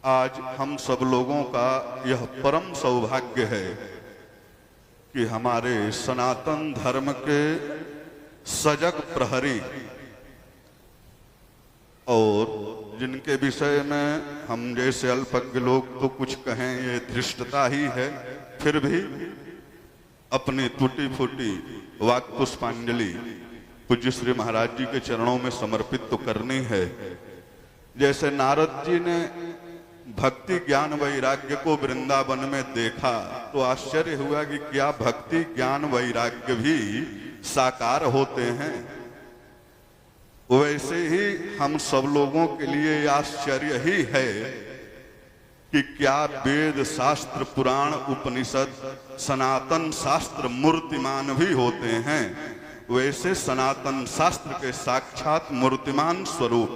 आज हम सब लोगों का यह परम सौभाग्य है कि हमारे सनातन धर्म के सजग प्रहरी और जिनके विषय में हम जैसे अल्पज्ञ लोग तो कुछ कहें ये धृष्टता ही है, फिर भी अपनी टूटी फूटी वाक पुष्पांजलि पूज्य श्री महाराज जी के चरणों में समर्पित तो करनी है। जैसे नारद जी ने भक्ति ज्ञान वैराग्य को वृंदावन में देखा तो आश्चर्य हुआ कि क्या भक्ति ज्ञान वैराग्य भी साकार होते हैं। वैसे ही हम सब लोगों के लिए आश्चर्य ही है कि क्या वेद शास्त्र पुराण उपनिषद सनातन शास्त्र मूर्तिमान भी होते हैं। वैसे सनातन शास्त्र के साक्षात मूर्तिमान स्वरूप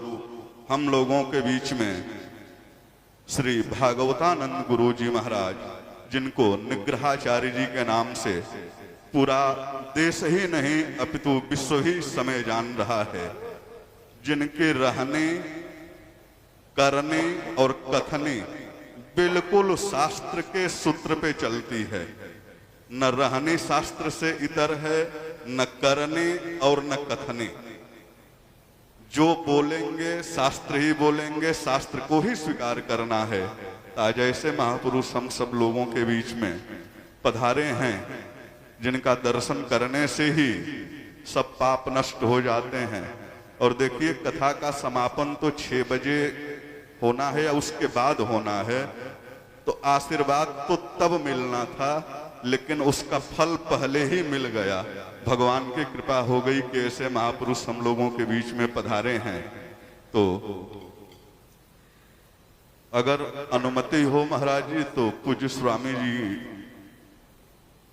हम लोगों के बीच में श्री भागवतानंद गुरु जी महाराज, जिनको निग्रहाचार्य जी के नाम से पूरा देश ही नहीं अपितु विश्व ही समय जान रहा है, जिनके रहने करने और कथने बिल्कुल शास्त्र के सूत्र पे चलती है। न रहने शास्त्र से इतर है, न करने और न कथने। जो बोलेंगे शास्त्र ही बोलेंगे, शास्त्र को ही स्वीकार करना है। आज ऐसे महापुरुष हम सब लोगों के बीच में पधारे हैं, जिनका दर्शन करने से ही सब पाप नष्ट हो जाते हैं। और देखिए, कथा का समापन तो 6 बजे होना है या उसके बाद होना है, तो आशीर्वाद तो तब मिलना था, लेकिन उसका फल पहले ही मिल गया। भगवान की कृपा हो गई कि ऐसे महापुरुष हम लोगों के बीच में पधारे हैं। तो अगर अनुमति हो महाराज जी, तो पूज्य स्वामी जी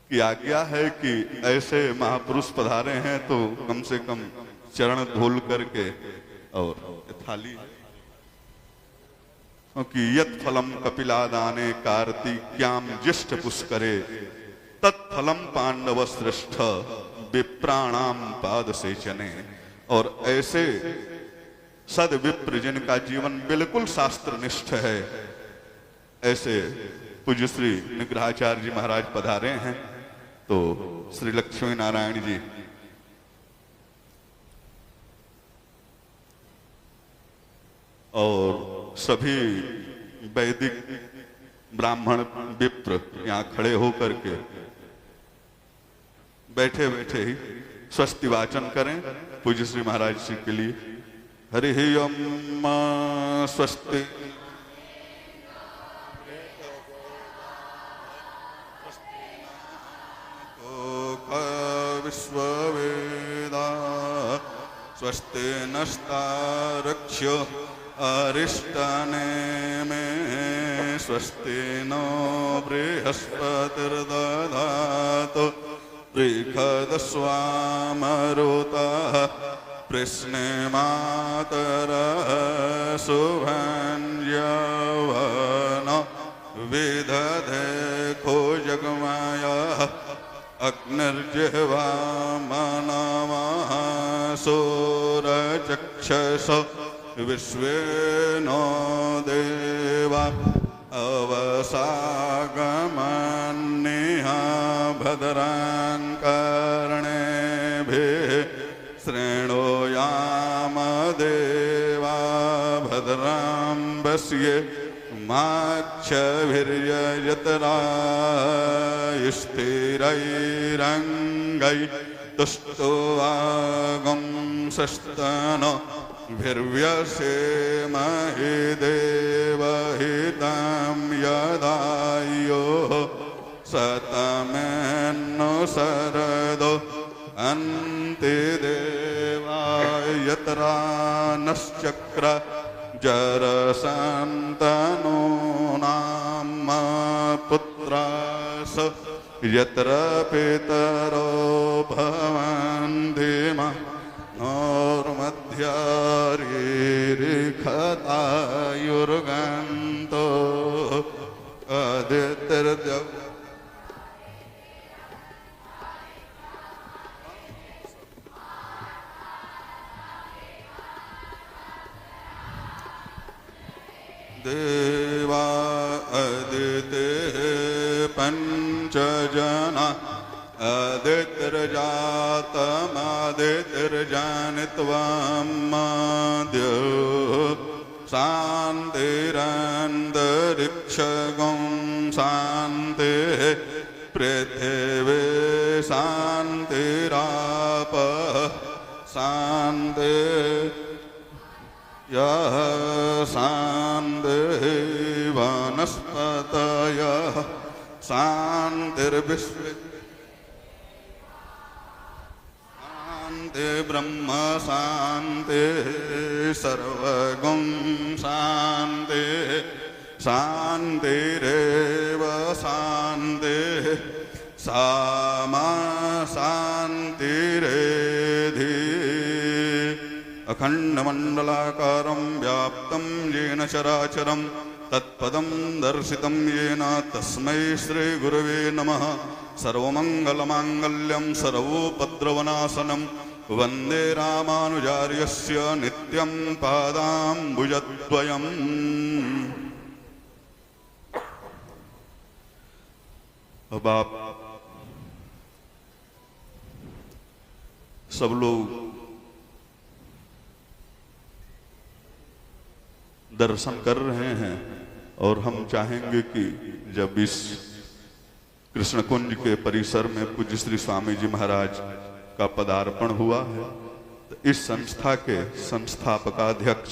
की आज्ञा है कि ऐसे महापुरुष पधारे हैं तो कम से कम चरण धोल करके और थाली, क्योंकि यत् फलम कपिलादाने कार्तिक्याम ज्येष्ठ पुष्करे तत्फलम पांडव श्रेष्ठ विप्राणाम पाद सेचने। और ऐसे सद विप्र जिनका जीवन बिल्कुल शास्त्रनिष्ठ है, ऐसे पूज्य श्री निग्रहाचार्य जी महाराज पधारे हैं। तो श्री लक्ष्मी नारायण जी और सभी वैदिक ब्राह्मण विप्र यहाँ खड़े होकर के बैठे बैठे ही स्वस्ति वाचन करें पूज्य श्री महाराज जी के लिए। हरि ओम स्वस्ति। विश्ववेदा स्वस्ति नस्तारक्ष्य अरिष्टाने में स्वस्ति नो बृहस्पतिर्दधातु बृहदस्वामरुतः प्रश्ने मातरः शुभञ्जवन विदधे को जगमायः अग्निर्जिह्वा मनवः सूरचक्षुष विश्वे नो देवा अवसागमन्निहा भद्रां कर्णेभिः शृणुयाम देवा भद्रां पश्ये माक्षभिर्यजत्रायुष्टिरैरङ्गै तुष्टुवागुंसस्तनो भिर्व्यसेमहि देवहितं यदायो सतमेन्नो शरदो अन्तिदेवायत्रा नश्चक्र जरसन्तनूनां पुत्रास यत्र पितरो भवन्ति नोर्मध्यारीरिखतायुर्गन्तो अदितिर्जव देवा पंच जना अदितिर्जातमदितिर्जानित्वमाद्य शान्तिरन्तरिक्षगं शान्तिः पृथिवी शान्तिरापः शान्तिः शान्तिः वनस्पतयः शान्तिर्विश्व शान्ति ब्रह्म शान्ति सर्वगुं शान्ति शान्तिरेव शान्ति सामा शान्तिरेधि अखण्डमण्डलाकारं व्याप्तं येन चराचरं तत्पदं दर्शितं येन तस्मै श्रीगुरवे नमः। सर्वमङ्गलमाङ्गल्यं सर्वोपद्रवनाशनं वन्दे रामानुजार्यस्य नित्यं पादाम्बुजद्वयम्। अब आप सब लोग दर्शन कर रहे हैं और हम चाहेंगे कि जब इस कृष्ण कुंज के परिसर में पूज्य श्री स्वामी जी महाराज का पदार्पण हुआ है तो इस संस्था के संस्थापकाध्यक्ष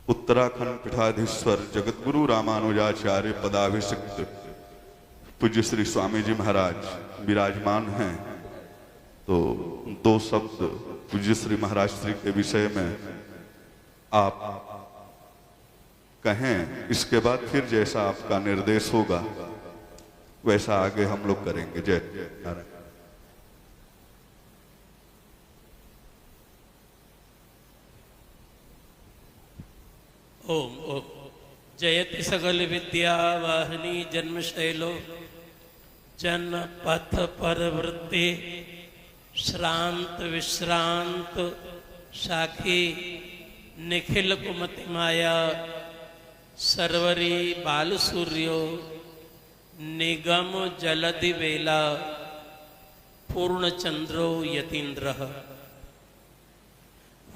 उत्तराखंड पीठाधीश्वर जगतगुरु रामानुजाचार्य पदाभिषिक्त पूज्य श्री स्वामी जी महाराज विराजमान हैं, तो दो शब्द पूज्य श्री महाराज श्री के विषय में आप कहें। इसके बाद फिर जैसा आपका निर्देश होगा वैसा आगे हम लोग करेंगे। जय नारायण। ओम ओम जयति सकल विद्या वाहिनी जन्मशैलो जन पथ परवृत्ति श्रांत विश्रांत साखी निखिल कुमति माया सर्वरी बाल सूर्यो निगम जलधि वेला पूर्ण चंद्रो यतीन्द्र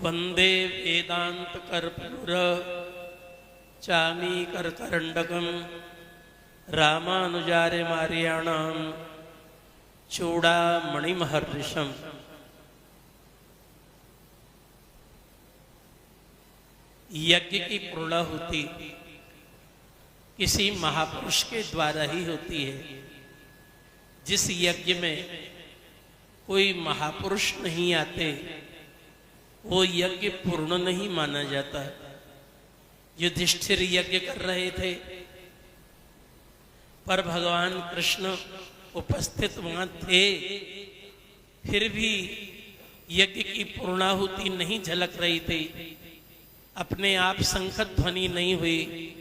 वंदे वेदांत कर्पूर चामी करकरंडकम रामानुजार्य मार्याणाम चूड़ा मणिमहर्षिषम। यज्ञ की पूर्णाहुति किसी महापुरुष के द्वारा ही होती है। जिस यज्ञ में कोई महापुरुष नहीं आते वो यज्ञ पूर्ण नहीं माना जाता। युधिष्ठिर यज्ञ कर रहे थे पर भगवान कृष्ण उपस्थित वहां थे, फिर भी यज्ञ की पूर्णाहुति नहीं झलक रही थी, अपने आप शंख ध्वनि नहीं हुई।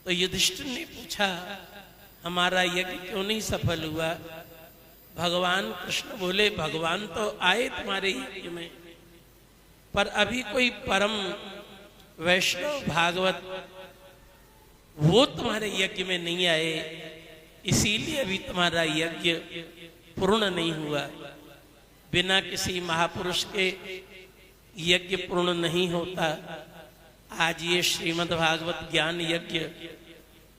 तो युधिष्ठिर ने पूछा हमारा यज्ञ क्यों नहीं सफल हुआ? भगवान कृष्ण बोले भगवान तो आए तुम्हारे यज्ञ में, पर अभी कोई परम वैष्णव भागवत वो तुम्हारे यज्ञ में नहीं आए, इसीलिए अभी तुम्हारा यज्ञ पूर्ण नहीं हुआ। बिना किसी महापुरुष के यज्ञ पूर्ण नहीं होता। आज ये श्रीमद् भागवत ज्ञान यज्ञ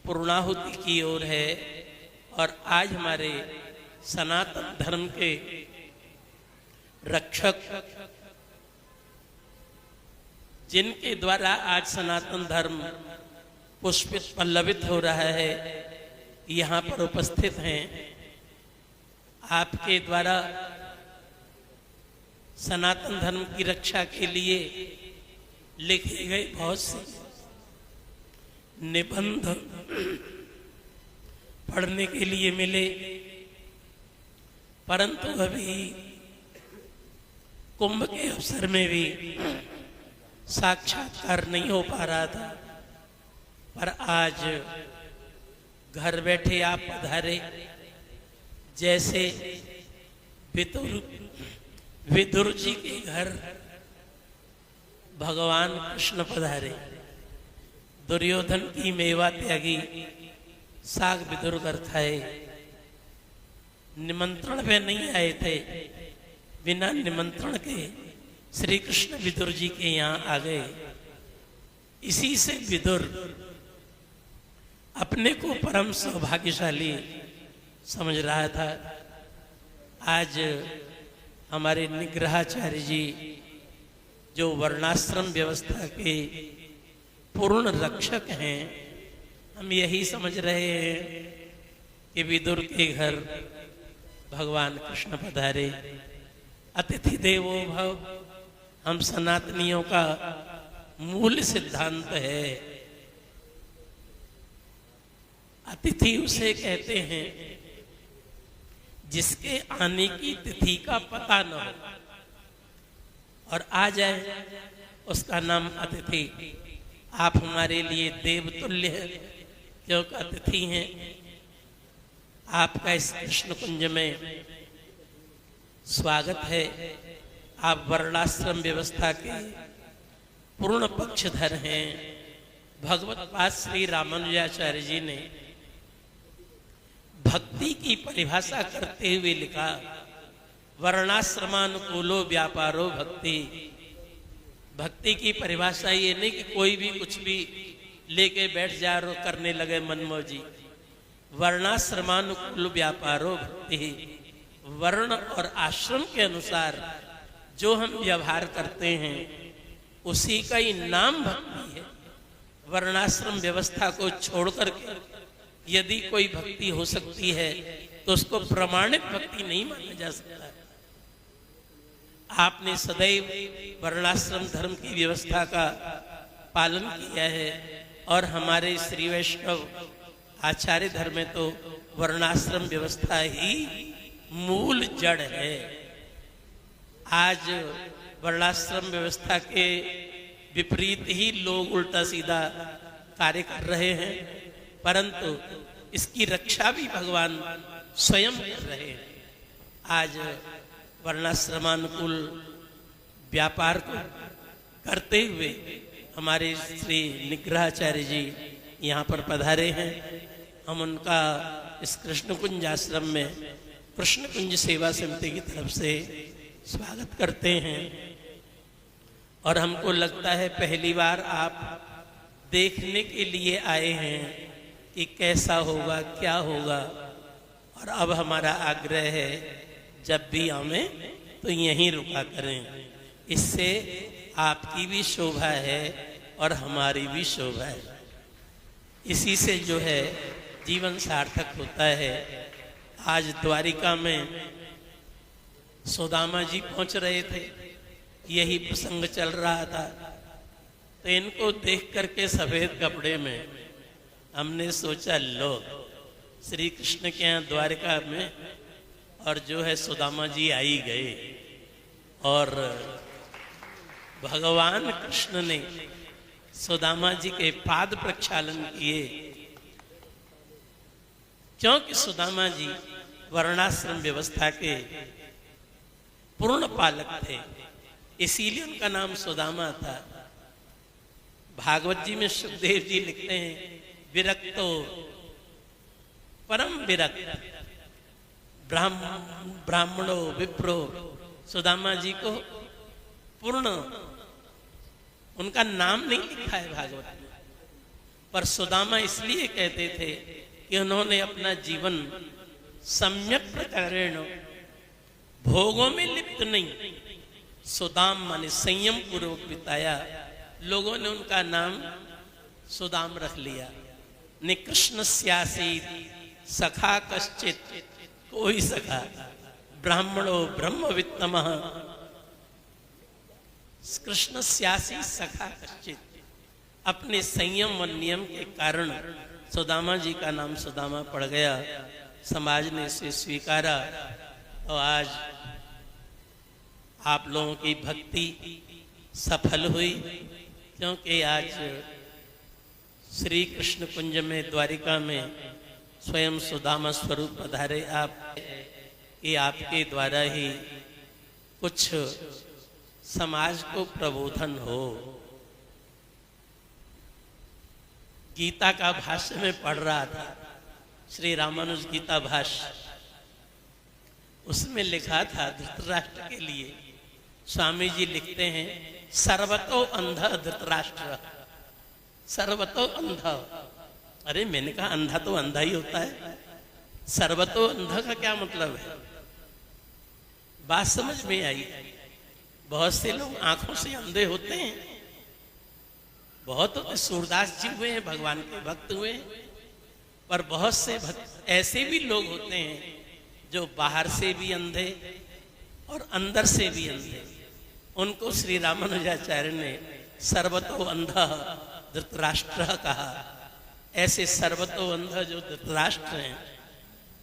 पूर्णाहुति की ओर है और आज हमारे सनातन धर्म के रक्षक जिनके द्वारा आज सनातन धर्म पुष्पित पल्लवित हो रहा है यहाँ पर उपस्थित हैं। आपके द्वारा सनातन धर्म की रक्षा के लिए लिखे गए बहुत से निबंध पढ़ने के लिए मिले, परंतु अभी कुंभ के अवसर में भी साक्षात्कार नहीं हो पा रहा था। पर आज घर बैठे आप पधारे, जैसे विदुर जी के घर भगवान कृष्ण पधारे, दुर्योधन की मेवा त्यागी साग विदुर कर खाए। निमंत्रण पे नहीं आए थे, बिना निमंत्रण के श्री कृष्ण विदुर जी के यहाँ आ गए। इसी से विदुर अपने को परम सौभाग्यशाली समझ रहा था। आज हमारे निग्रहाचार्य जी जो वर्णाश्रम व्यवस्था के पूर्ण रक्षक हैं, हम यही समझ रहे हैं कि विदुर के घर भगवान कृष्ण पधारे। अतिथि देवो भव हम सनातनियों का मूल सिद्धांत है। अतिथि उसे कहते हैं जिसके आने की तिथि का पता न हो और आ जाए, उसका नाम अतिथि। आप हमारे लिए देवतुल्य हैं क्योंकि अतिथि हैं। आपका इस कृष्ण कुंज में स्वागत है। आप वर्णाश्रम व्यवस्था के पूर्ण पक्षधर हैं। भगवत पाद श्री रामानुजाचार्य जी ने भक्ति की परिभाषा करते हुए लिखा, वर्णाश्रमानुकूलो व्यापारो भक्ति। भक्ति की परिभाषा ये नहीं कि कोई भी कुछ भी लेके बैठ जा और करने लगे मनमौजी। वर्णाश्रमानुकूल व्यापारो भक्ति। वर्ण और आश्रम के अनुसार जो हम व्यवहार करते हैं उसी का ही नाम भक्ति है। वर्णाश्रम व्यवस्था को छोड़कर यदि कोई भक्ति हो सकती है तो उसको प्रमाणित भक्ति नहीं माना जा सकता। आपने सदैव वर्णाश्रम धर्म की व्यवस्था का पालन किया है और हमारे श्री वैष्णव आचार्य धर्म में तो वर्णाश्रम व्यवस्था ही मूल जड़ है। आज वर्णाश्रम व्यवस्था के विपरीत ही लोग उल्टा सीधा कार्य कर रहे हैं, परंतु इसकी रक्षा भी भगवान स्वयं कर रहे हैं। आज वर्णाश्रमानुकूल व्यापार को करते हुए हमारे श्री निग्रहाचार्य जी यहाँ पर पधारे हैं। हम उनका इस कृष्ण कुंज आश्रम में कृष्ण कुंज सेवा समिति की तरफ से स्वागत करते हैं। और हमको लगता है पहली बार आप देखने के लिए आए हैं कि कैसा होगा, क्या होगा। और अब हमारा आग्रह है जब भी आवें तो यहीं रुका करें। इससे आपकी भी शोभा है और हमारी भी शोभा है। इसी से जो है जीवन सार्थक होता है। आज द्वारिका में सुदामा जी पहुंच रहे थे, यही प्रसंग चल रहा था। तो इनको देख करके सफेद कपड़े में हमने सोचा लो श्री कृष्ण के यहाँ द्वारिका में और जो है सुदामा जी आ ही गए। और भगवान कृष्ण ने सुदामा जी के पाद प्रक्षालन किए, क्योंकि सुदामा जी वर्णाश्रम व्यवस्था के पूर्ण पालक थे, इसीलिए उनका नाम सुदामा था। भागवत जी में सुखदेव जी लिखते हैं, विरक्तो परम विरक्त ब्राह्मणो विप्रो। सुदामा जी को पूर्ण उनका नाम नहीं लिखा है भागवत में, पर सुदामा इसलिए कहते थे कि उन्होंने अपना जीवन सम्यक प्रकारेण भोगों में लिप्त नहीं, सुदाम माने संयम पूर्वक बिताया। लोगों ने उनका नाम सुदाम रख लिया। निकृष्ण स्यासीत सखा कश्चित, कोई सखा ब्राह्मणो ब्रह्मवित्तमः। कृष्ण स्यासी सखा कश्चित। अपने संयम व नियम के कारण सुदामा जी का नाम सुदामा पड़ गया। समाज ने इसे स्वीकारा और आज आप लोगों की भक्ति सफल हुई, क्योंकि आज श्री कृष्ण कुंज में द्वारिका में स्वयं सुदामा स्वरूप पधारे आप। ये आपके द्वारा ही कुछ समाज को प्रबोधन हो। गीता का भाष्य में पढ़ रहा था, श्री रामानुज गीता भाष्य। उसमें लिखा था धृतराष्ट्र के लिए, स्वामी जी लिखते हैं, सर्वतो अंधा धृतराष्ट्र, सर्वतो अंधा। अरे मैंने कहा अंधा तो अंधा ही होता है, सर्वतो अंधा का क्या मतलब है? बात समझ में आई। बहुत से लोग आंखों से अंधे होते हैं, बहुत होते। सूरदास जी हुए हैं, भगवान के भक्त हुए हैं, पर बहुत से भक्त ऐसे भी लोग होते हैं जो बाहर से भी अंधे और अंदर से भी अंधे। उनको श्री रामानुजाचार्य ने सर्वतो अंधा धृतराष्ट्र कहा। ऐसे सर्वतो अंधा जो धृतराष्ट्र हैं,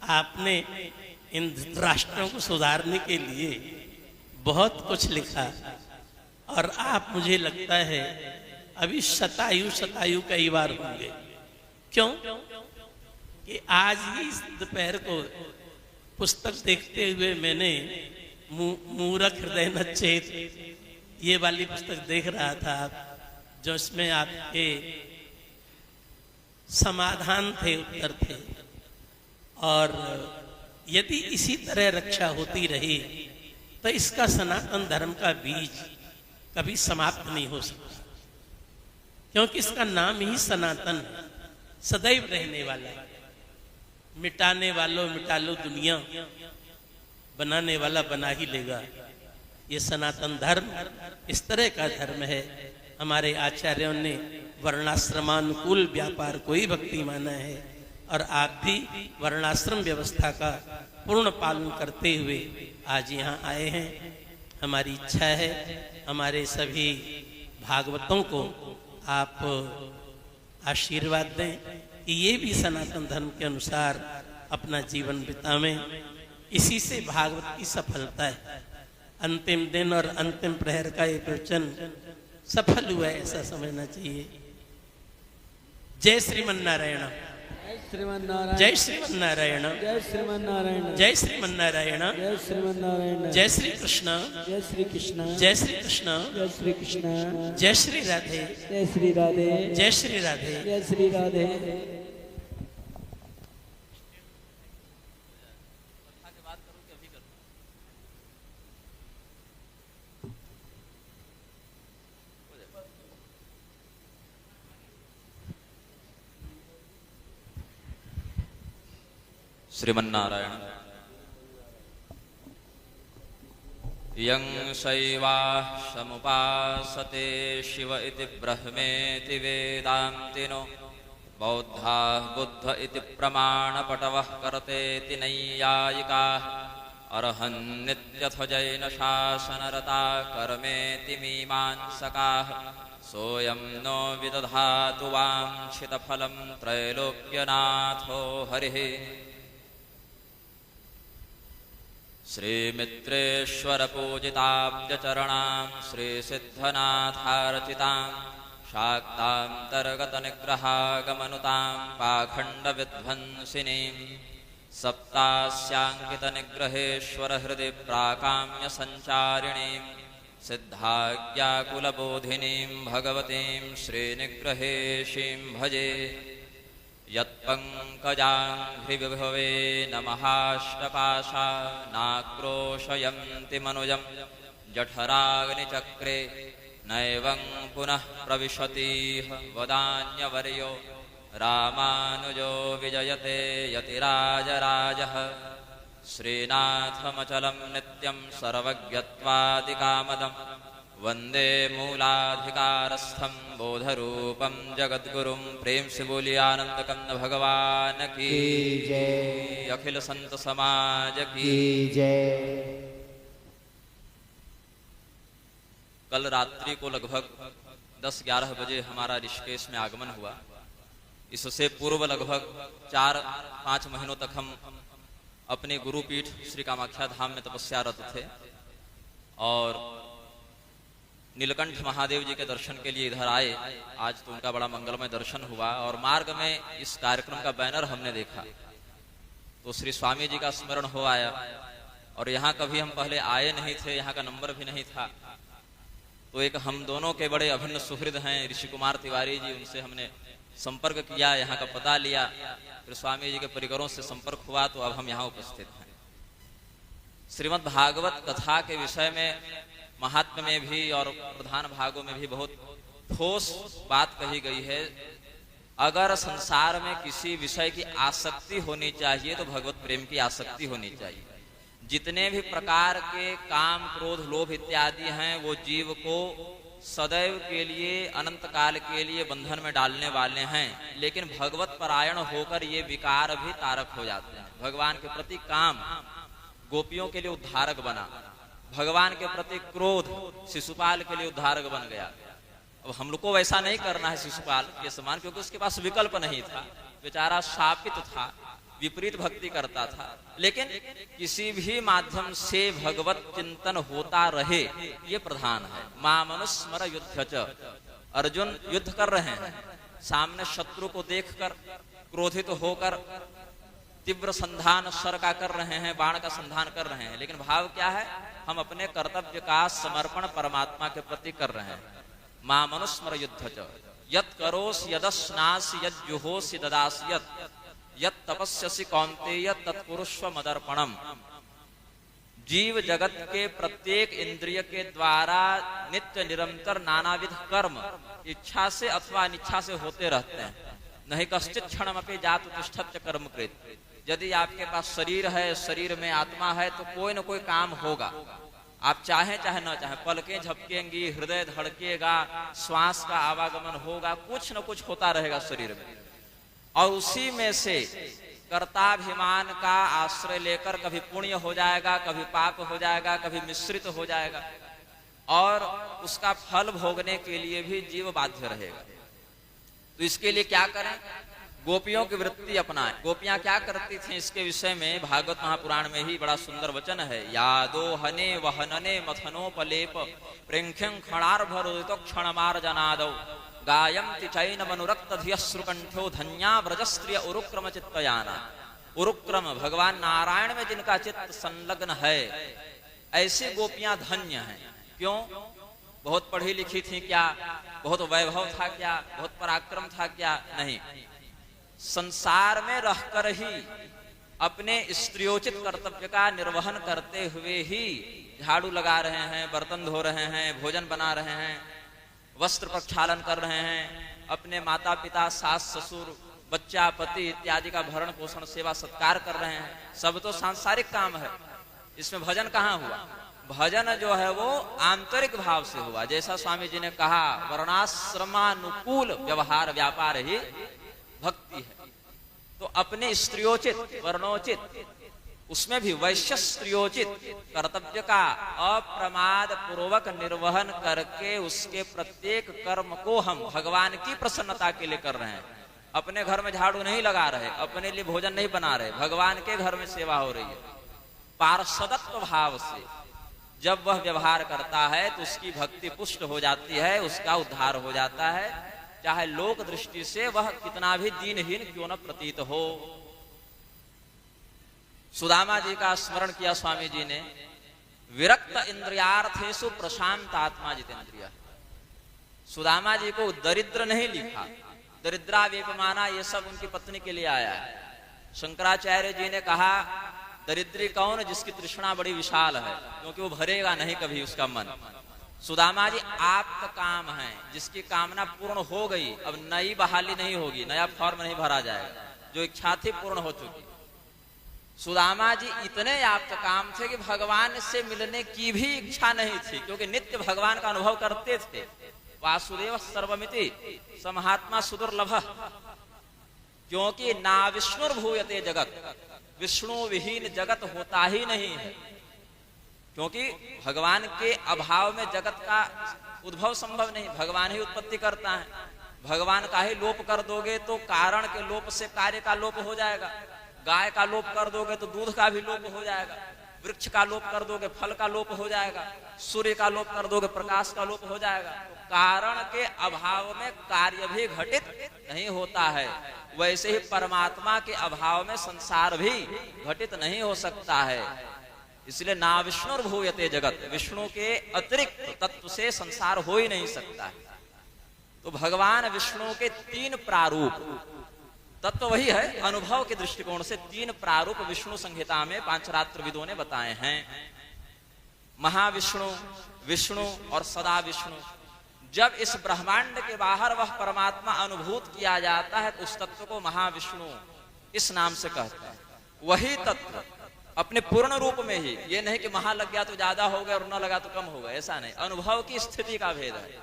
आपने इन धृतराष्ट्रों को सुधारने के लिए बहुत कुछ लिखा। और आप, मुझे लगता है, अभी शतायु कई बार होंगे। क्यों कि आज ही दोपहर को पुस्तक देखते हुए मैंने मूरख हृदय नचेत ये वाली पुस्तक देख रहा था, जो इसमें आपके समाधान थे, उत्तर थे। और यदि इसी तरह रक्षा होती रही तो इसका सनातन धर्म का बीज कभी समाप्त नहीं हो सकता, क्योंकि इसका नाम ही सनातन है, सदैव रहने वाला है। मिटाने वालों मिटा लो दुनिया, बनाने वाला बना ही लेगा। ये सनातन धर्म इस तरह का धर्म है। हमारे आचार्यों ने वर्णाश्रमानुकूल व्यापार को ही भक्ति माना है, और आप भी वर्णाश्रम व्यवस्था का पूर्ण पालन करते हुए आज यहाँ आए हैं। हमारी इच्छा है हमारे सभी भागवतों को आप आशीर्वाद दें कि ये भी सनातन धर्म के अनुसार अपना जीवन बितावें। इसी से भागवत की सफलता है। अंतिम दिन और अंतिम प्रहर का ये प्रवचन सफल हुआ है, ऐसा समझना चाहिए। जय श्रीमन्नारायण, जय श्रीमन्नारायण, जय श्रीमन्नारायण, जय श्रीमन्नारायण, जय श्रीमन्नारायण, जय श्री कृष्ण, जय श्री कृष्ण, जय श्री कृष्ण, जय श्री कृष्ण, जय श्री राधे, जय श्री राधे, जय श्री राधे। जय श्री राधे। श्रीमन्नारायण। यं शैवासमुपासते शिव इति ब्रह्मेति वेदान्तिनो, बौद्धाः बुद्ध इति प्रमाणपटवः करतेति नैयायिकाः, अर्हन्नित्यथ जैनशासनरता कर्मेति मीमांसकाः। सोऽयं नो विदधातु वाञ्छितफलं त्रैलोक्यनाथो हरिः। श्रीमित्रेश्वरपूजिताब्जचरणां श्रीसिद्धनाथार्चितां, शाक्तान्तर्गतनिग्रहागमनुतां पाखण्डविध्वंसिनीं, सप्तास्याङ्कितनिग्रहेश्वरहृदि प्राकाम्यसञ्चारिणीं, सिद्धाज्ञाकुलबोधिनीं भगवतीं श्रीनिग्रहेशीं भजे। यत्पङ्कजाङ्घ्रिविभवे नमहाष्टपाशा, नाक्रोशयन्ति मनुजं जठराग्निचक्रे, नैवं पुनः प्रविशतीह वदान्यवर्यो, रामानुजो विजयते यतिराजराजः। श्रीनाथमचलं नित्यं सर्वज्ञत्वादिकामदं, वन्दे मूलाधिकारस्थं बोधरूपं जगद्गुरुं। प्रेम से बोलिए आनंद कंद भगवान की जय, अखिल संत समाज की जय। कल रात्रि को लगभग 10-11 बजे हमारा ऋषिकेश में आगमन हुआ। इससे पूर्व लगभग 4-5 महीनों तक हम अपने गुरुपीठ श्री कामाख्या धाम में तपस्यारत थे, और नीलकंठ महादेव जी के दर्शन के लिए इधर आए। आज तो उनका बड़ा मंगलमय दर्शन हुआ, और मार्ग में इस कार्यक्रम का बैनर हमने देखा तो श्री स्वामी जी का स्मरण हो आया। और यहाँ कभी हम पहले आए नहीं थे, यहाँ का नंबर भी नहीं था। तो एक हम दोनों के बड़े अभिन्न सुहृद हैं ऋषि कुमार तिवारी जी, उनसे हमने संपर्क किया, यहाँ का पता लिया, फिर स्वामी जी के परिकरों से संपर्क हुआ, तो अब हम यहाँ उपस्थित हैं। श्रीमद् भागवत कथा के विषय में महात्म्य में भी और प्रधान भागों में भी बहुत ठोस बात कही गई है। अगर संसार में किसी विषय की आसक्ति होनी चाहिए तो भगवत प्रेम की आसक्ति होनी चाहिए। जितने भी प्रकार के काम, क्रोध, लोभ इत्यादि हैं वो जीव को सदैव के लिए, अनंत काल के लिए बंधन में डालने वाले हैं, लेकिन भगवत परायण होकर ये विकार भी तारक हो जाते हैं। भगवान के प्रति काम गोपियों के लिए उद्धारक बना, भगवान के प्रति क्रोध शिशुपाल के लिए उद्धारक बन गया। अब हम लोग को वैसा नहीं करना है शिशुपाल के समान, क्योंकि उसके पास विकल्प नहीं था, बेचारा शापित था, विपरीत भक्ति करता था। लेकिन किसी भी माध्यम से भगवत चिंतन होता रहे, ये प्रधान है। मामनुस्मर युद्ध च, अर्जुन युद्ध कर रहे हैं, सामने शत्रु को देखकर क्रोधित होकर तीव्र संधान शर का कर रहे हैं, बाण का संधान कर रहे हैं, लेकिन भाव क्या है? हम अपने कर्तव्य का समर्पण परमात्मा के प्रति कर रहे हैं। मां मनुस्मर युद्ध च यत् करोसि यदश्नासि यज्जुहोसि ददासि यत् तपस्यसि कौन्तेय तत्कुरुष्व मदर्पणम। जीव जगत के प्रत्येक इंद्रिय के द्वारा नित्य निरंतर नानाविध कर्म इच्छा से अथवा अनिच्छा से होते रहते हैं। नहीं कश्चित क्षणमपि जातु तिष्ठत्य कर्म कृत। यदि आपके पास शरीर है, शरीर में आत्मा है, तो कोई न कोई काम होगा, आप चाहे चाहे न चाहे। पलकें झपकेंगी, हृदय धड़केगा, श्वास का आवागमन होगा, कुछ न कुछ होता रहेगा शरीर में। और उसी में से कर्ताभिमान का आश्रय लेकर कभी पुण्य हो जाएगा, कभी पाप हो जाएगा, कभी मिश्रित हो जाएगा, और उसका फल भोगने के लिए भी जीव बाध्य रहेगा। तो इसके लिए क्या करें? गोपियों की वृत्ति अपनाएं। गोपियां क्या करती थीं, इसके विषय में भागवत महापुराण में ही बड़ा सुंदर वचन है। यादो हने वहनने मथनोपलेप प्रेंख्यं क्षणार्भरोदितो क्षणमार्जनादौ गायन्ति चैनमनुरक्त धियश्रुकंठो धन्या व्रजस्त्रिय उरुक्रम चित्तयाना। उरुक्रम भगवान नारायण में जिनका चित्त संलग्न है, ऐसी गोपियां धन्य हैं। क्यों? बहुत पढ़ी लिखी थी क्या? बहुत वैभव था क्या? बहुत पराक्रम था क्या? नहीं, संसार में रहकर ही अपने स्त्रियोचित कर्तव्य का निर्वहन करते हुए ही झाड़ू लगा रहे हैं, बर्तन धो रहे हैं, भोजन बना रहे हैं, वस्त्र प्रक्षालन कर रहे हैं, अपने माता पिता, सास ससुर, बच्चा, पति इत्यादि का भरण पोषण, सेवा सत्कार कर रहे हैं। सब तो सांसारिक काम है, इसमें भजन कहाँ हुआ? भजन जो है वो आंतरिक भाव से हुआ। जैसा स्वामी जी ने कहा, वर्णाश्रमानुकूल व्यवहार व्यापार ही भक्ति है। तो अपने स्त्रियोचित, वर्णोचित, उसमें भी वैश्य स्त्रियोचित कर्तव्य का अप्रमाद पूर्वक निर्वहन करके उसके प्रत्येक कर्म को हम भगवान की प्रसन्नता के लिए कर रहे हैं। अपने घर में झाड़ू नहीं लगा रहे, अपने लिए भोजन नहीं बना रहे, भगवान के घर में सेवा हो रही है। पार्षदत्व भाव से जब वह व्यवहार करता है तो उसकी भक्ति पुष्ट हो जाती है, उसका उद्धार हो जाता है, चाहे लोक दृष्टि से वह कितना भी दीनहीन क्यों न प्रतीत हो। सुदामा जी का स्मरण किया स्वामी जी ने। विरक्त इंद्रियार्थेषु प्रशांत आत्मा जितेंद्रिय। सुदामा जी को दरिद्र नहीं लिखा, दरिद्रा वेपमाना ये सब उनकी पत्नी के लिए आया है। शंकराचार्य जी ने कहा दरिद्री कौन? जिसकी तृष्णा बड़ी विशाल है, क्योंकि वो भरेगा नहीं कभी उसका मन। सुदामा जी आपका काम है, जिसकी कामना पूर्ण हो गई, अब नई बहाली नहीं होगी, नया फॉर्म नहीं भरा जाएगा, जो इच्छा थी पूर्ण हो चुकी। सुदामा जी इतने आपका काम थे कि भगवान से मिलने की भी इच्छा नहीं थी, क्योंकि नित्य भगवान का अनुभव करते थे। वासुदेव सर्वमिति स महात्मा सुदुर्लभ। क्योंकि ना विष्णुर्भूयते जगत, विष्णु विहीन जगत होता ही नहीं है। क्योंकि भगवान के अभाव में जगत का उद्भव संभव नहीं, भगवान ही उत्पत्ति करता है। भगवान का ही लोप कर दोगे तो कारण के लोप से कार्य का लोप हो जाएगा। गाय का लोप कर दोगे तो दूध का भी लोप हो जाएगा। वृक्ष का लोप कर दोगे फल का लोप हो जाएगा। सूर्य का लोप कर दोगे प्रकाश का लोप हो जाएगा। तो कारण के अभाव में कार्य भी घटित नहीं होता है। वैसे ही परमात्मा के अभाव में संसार भी घटित नहीं हो सकता है। इसलिए ना विष्णुर्भूयते जगत, विष्णु के अतिरिक्त तत्व से संसार हो ही नहीं सकता है। तो भगवान विष्णु के 3 प्रारूप, तत्व वही है, अनुभव के दृष्टिकोण से 3 प्रारूप विष्णु संहिता में पांचरात्र विदों ने बताए हैं। महाविष्णु, विष्णु और सदा विष्णु। जब इस ब्रह्मांड के बाहर वह परमात्मा अनुभूत किया जाता है तो उस तत्व को महाविष्णु इस नाम से कहते हैं। वही तत्व अपने पूर्ण रूप में ही, ये नहीं कि महा लग गया तो ज्यादा हो गया और न लगा तो कम हो गया, ऐसा नहीं, अनुभव की स्थिति का भेद है।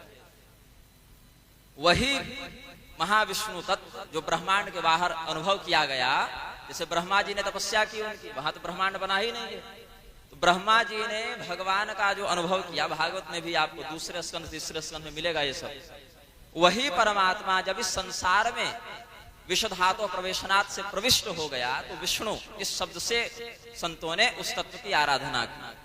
वही महाविष्णु तत्व जो ब्रह्मांड के बाहर अनुभव किया गया, जैसे ब्रह्मा जी ने तपस्या की उनकी, वहां तो ब्रह्मांड बना ही नहीं है, तो ब्रह्मा जी ने भगवान का जो अनुभव किया, भागवत में भी आपको 2 स्कंध 3 स्कंध में मिलेगा ये सब। वही परमात्मा जब इस संसार में विशुद्धात्व प्रवेशनाथ से प्रविष्ट हो गया तो विष्णु इस शब्द से संतों ने उस तत्व की आराधना की।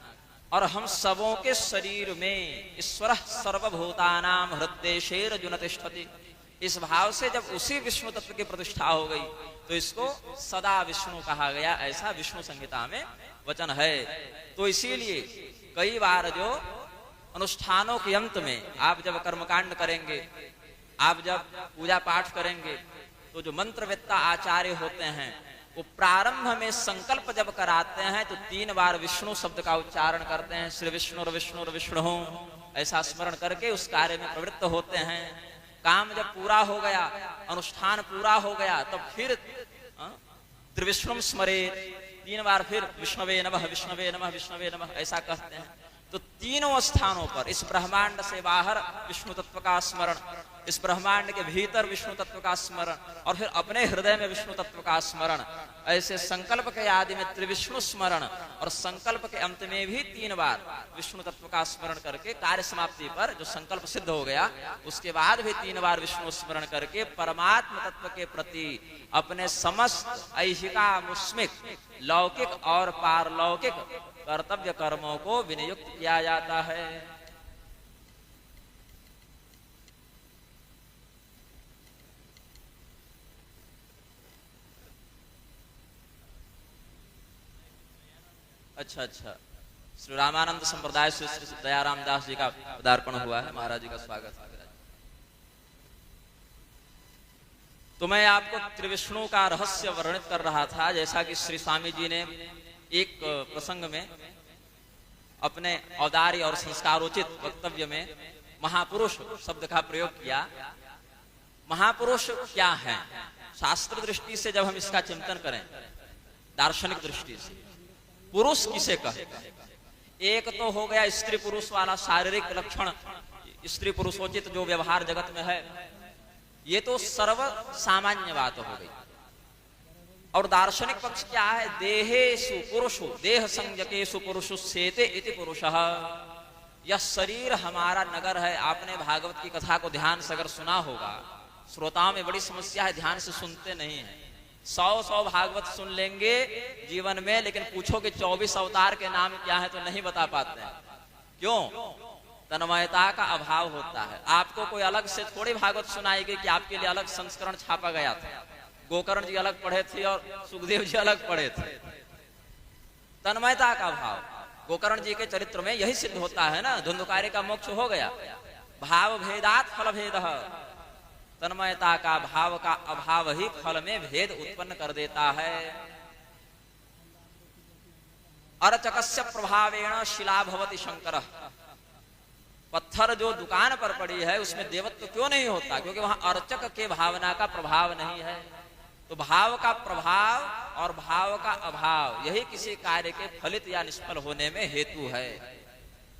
और हम सबों के शरीर में ईश्वर सर्वभूतानां हृदयेषु तिष्ठति, इस भाव से जब उसी विष्णु तत्व की प्रतिष्ठा हो गई तो इसको सदा विष्णु कहा गया, ऐसा विष्णु संहिता में वचन है। तो इसीलिए कई बार जो अनुष्ठानों के अंत में आप जब कर्मकांड करेंगे, आप जब पूजा पाठ करेंगे, तो जो मंत्रवेत्ता आचार्य होते हैं वो प्रारंभ में संकल्प जब कराते हैं तो 3 बार विष्णु शब्द का उच्चारण करते हैं, श्री विष्णु विष्णु, ऐसा स्मरण करके उस कार्य में प्रवृत्त होते हैं। काम जब पूरा हो गया, अनुष्ठान पूरा हो गया, तब फिर त्रिविष्णुम स्मरे, 3 बार फिर विष्णवे नमः विष्णवे नमः विष्णवे नमः ऐसा कहते हैं। तो तीनों स्थानों पर इस ब्रह्मांड से बाहर विष्णु तत्व का स्मरण, इस ब्रह्मांड के भीतर विष्णु तत्व का स्मरण, और फिर अपने हृदय में विष्णु तत्व का स्मरण, ऐसे संकल्प के आदि में त्रिविष्णु स्मरण, और संकल्प के अंत में भी 3 बार विष्णु तत्व का स्मरण करके कार्य समाप्ति पर जो संकल्प सिद्ध हो गया उसके बाद भी 3 बार विष्णु स्मरण करके परमात्म तत्व के प्रति अपने समस्त ऐहिकामुष्मिक लौकिक और पारलौकिक कर्तव्य कर्मों को विनियुक्त किया जाता है। अच्छा, श्री रामानंद संप्रदाय से श्री दयाराम दास जी का पदार्पण हुआ है, महाराज जी का स्वागत है। तो मैं आपको त्रिविष्णु का रहस्य वर्णित कर रहा था, जैसा कि श्री स्वामी जी ने एक प्रसंग में अपने औदार्य और संस्कारोचित वक्तव्य में महापुरुष शब्द का प्रयोग किया। महापुरुष क्या है? शास्त्र दृष्टि से जब हम इसका चिंतन करें, दार्शनिक दृष्टि से, पुरुष किसे कहते हैं? एक तो हो गया स्त्री पुरुष वाला शारीरिक लक्षण, स्त्री पुरुषोचित जो व्यवहार जगत में है, ये तो सर्व सामान्य बात हो गई। और दार्शनिक पक्ष क्या है? देहेषु पुरुषो देह संज्ञकेषु पुरुषुस्येते इति पुरुषः। यह शरीर हमारा नगर है। आपने भागवत की कथा को ध्यान से अगर सुना होगा, श्रोताओं में बड़ी समस्या है, ध्यान से सुनते नहीं है। 100 भागवत सुन लेंगे जीवन में, लेकिन पूछो कि 24 अवतार के नाम क्या है तो नहीं बता पाते हैं। क्यों? तन्मयता का अभाव होता है। आपको कोई अलग से थोड़ी भागवत सुनाएगी कि आपके लिए अलग संस्करण छापा गया था, गोकर्ण जी अलग पढ़े थे और सुखदेव जी अलग पढ़े थे। तन्मयता का भाव गोकर्ण जी के चरित्र में यही सिद्ध होता है ना, धुंधकारी का मोक्ष हो गया। भाव भेदात फल भेद, तन्मयता का भाव का अभाव ही फल में भेद उत्पन्न कर देता है। अर्चकस्य प्रभावेण शिला भवति शंकर। पत्थर जो दुकान पर पड़ी है उसमें देवत्व क्यों नहीं होता? क्योंकि वहां अर्चक के भावना का प्रभाव नहीं है। तो भाव का प्रभाव और भाव का अभाव यही किसी कार्य के फलित या निष्फल होने में हेतु है।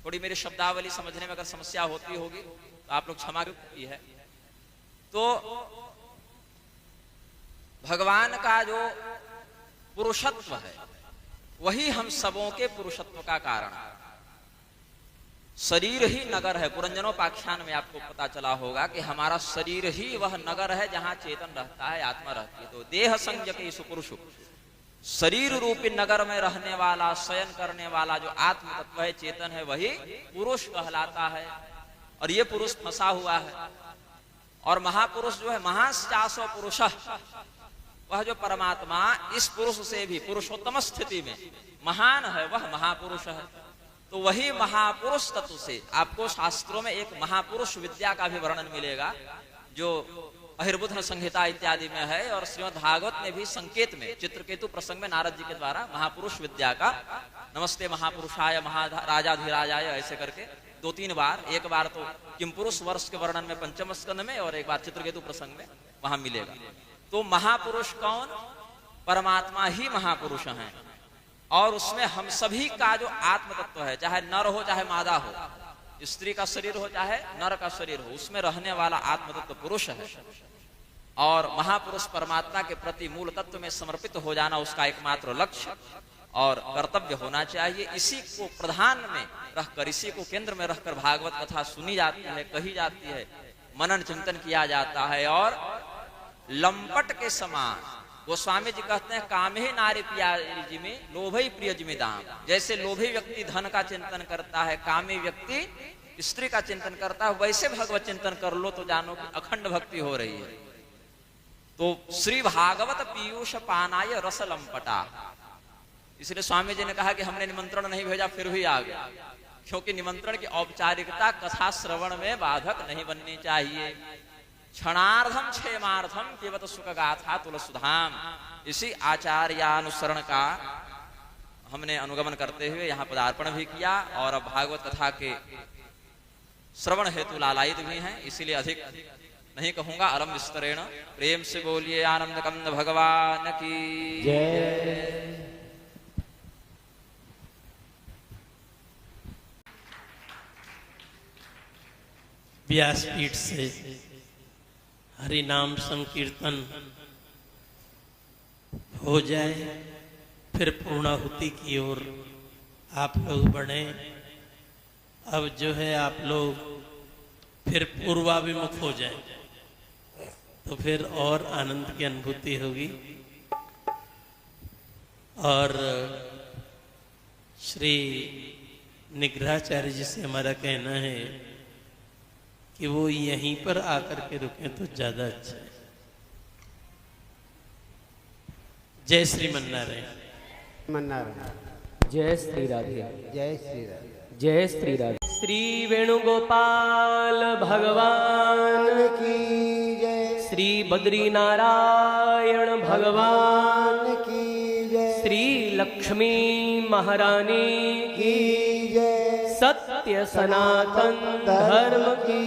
थोड़ी मेरी शब्दावली समझने में अगर समस्या होती होगी तो आप लोग क्षमा की है। तो भगवान का जो पुरुषत्व है वही हम सबों के पुरुषत्व का कारण है। शरीर ही नगर है। पुरंजनोपाख्यान में आपको पता चला होगा कि हमारा शरीर ही वह नगर है जहां चेतन रहता है, आत्मा रहती है। तो देह संज्ञकेषु पुरुषु, शरीर रूपी नगर में रहने वाला, शयन करने वाला जो आत्म तत्व है, चेतन है, वही पुरुष कहलाता है। और ये पुरुष फंसा हुआ है। और महापुरुष जो है, महाश्चासो पुरुषः, वह जो परमात्मा इस पुरुष से भी पुरुषोत्तम स्थिति में महान है, वह महापुरुष है। तो वही महापुरुष तत्व से आपको शास्त्रों में एक महापुरुष विद्या का भी वर्णन मिलेगा जो अहिर्बुध संहिता इत्यादि में है, और श्रीमद् भागवत में भी संकेत में चित्रकेतु प्रसंग में नारद जी के द्वारा महापुरुष विद्या का नमस्ते महापुरुषाय महाराजाधिराजाय ऐसे करके 2-3 बार, एक बार तो किम पुरुष वर्ष के वर्णन में पंचम स्कंद में, और एक बार चित्रकेतु प्रसंग में वहां मिलेगा। तो महापुरुष कौन? परमात्मा ही महापुरुष हैं, और उसमें हम सभी का जो आत्म तत्व है, चाहे नर हो चाहे मादा हो, स्त्री का शरीर हो चाहे नर का शरीर हो, उसमें रहने वाला आत्म तत्व पुरुष है। और महापुरुष परमात्मा के प्रति मूल तत्व में समर्पित हो जाना उसका एकमात्र लक्ष्य और कर्तव्य होना चाहिए। इसी को प्रधान में रखकर, इसी को केंद्र में रखकर भागवत कथा सुनी जाती है, कही जाती है, मनन चिंतन किया जाता है। और लंपट के समान गोस्वामी जी कहते हैं, कामे नारी प्यारी में लोभई प्रिय जिमि दाम। जैसे लोभी व्यक्ति धन का चिंतन करता है, कामी व्यक्ति स्त्री का चिंतन करता है, वैसे भगवत चिंतन कर लो तो जानो कि अखंड भक्ति हो रही है। तो श्री भागवत पीयूष पानाय रस लंपटा, इसलिए स्वामी जी ने कहा कि हमने निमंत्रण नहीं भेजा फिर भी आ गया, क्योंकि निमंत्रण की औपचारिकता कथा श्रवण में बाधक नहीं बननी चाहिए। क्षणार्धम क्षेमार्धम केवत सुख गाथा तुलसुधाम, इसी आचार्यानुसरण का हमने अनुगमन करते हुए यहाँ पदार्पण भी किया, और अब भागवत कथा के श्रवण हेतु लालायित भी हैं, इसीलिए अधिक नहीं कहूंगा, अलम विस्तरेण। प्रेम से बोलिए आनंद कंद भगवान की जय। व्यासपीठ से हरि नाम संकीर्तन हो जाए, फिर पूर्णाहुति की ओर आप लोग बढ़े। अब जो है आप लोग फिर पूर्वाभिमुख हो जाए तो फिर और आनंद की अनुभूति होगी। और श्री निग्रहाचार्य जी से हमारा कहना है कि वो यहीं पर आकर के रुकें तो ज्यादा अच्छा है। जय श्री मन्नारायण। मन्नारायण। जय श्री राधे। जय श्री राधे। जय श्री राधे। श्री वेणुगोपाल भगवान की जय। श्री बद्री नारायण भगवान की जय। श्री लक्ष्मी महारानी की जय। सत्य सनातन धर्म की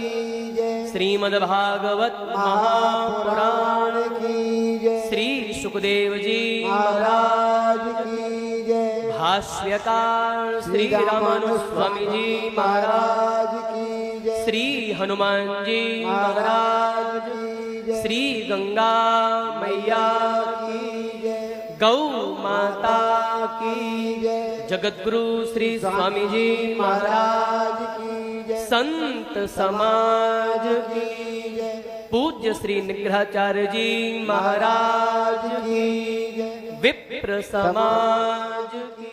जय। श्रीमद्भागवत महापुराण की जय। श्री सुखदेव जी महाराज की जय। भाष्यकार श्री रामानुस्वामी जी महाराज की जय। श्री हनुमान जी महाराज की जय। श्री गंगा मैया की जय। गौ माता की जय। जगतगुरु श्री स्वामी जी महाराज की जय। संत समाज की जय। पूज्य श्री निग्रहाचार्य जी महाराज की जय। विप्र समाज की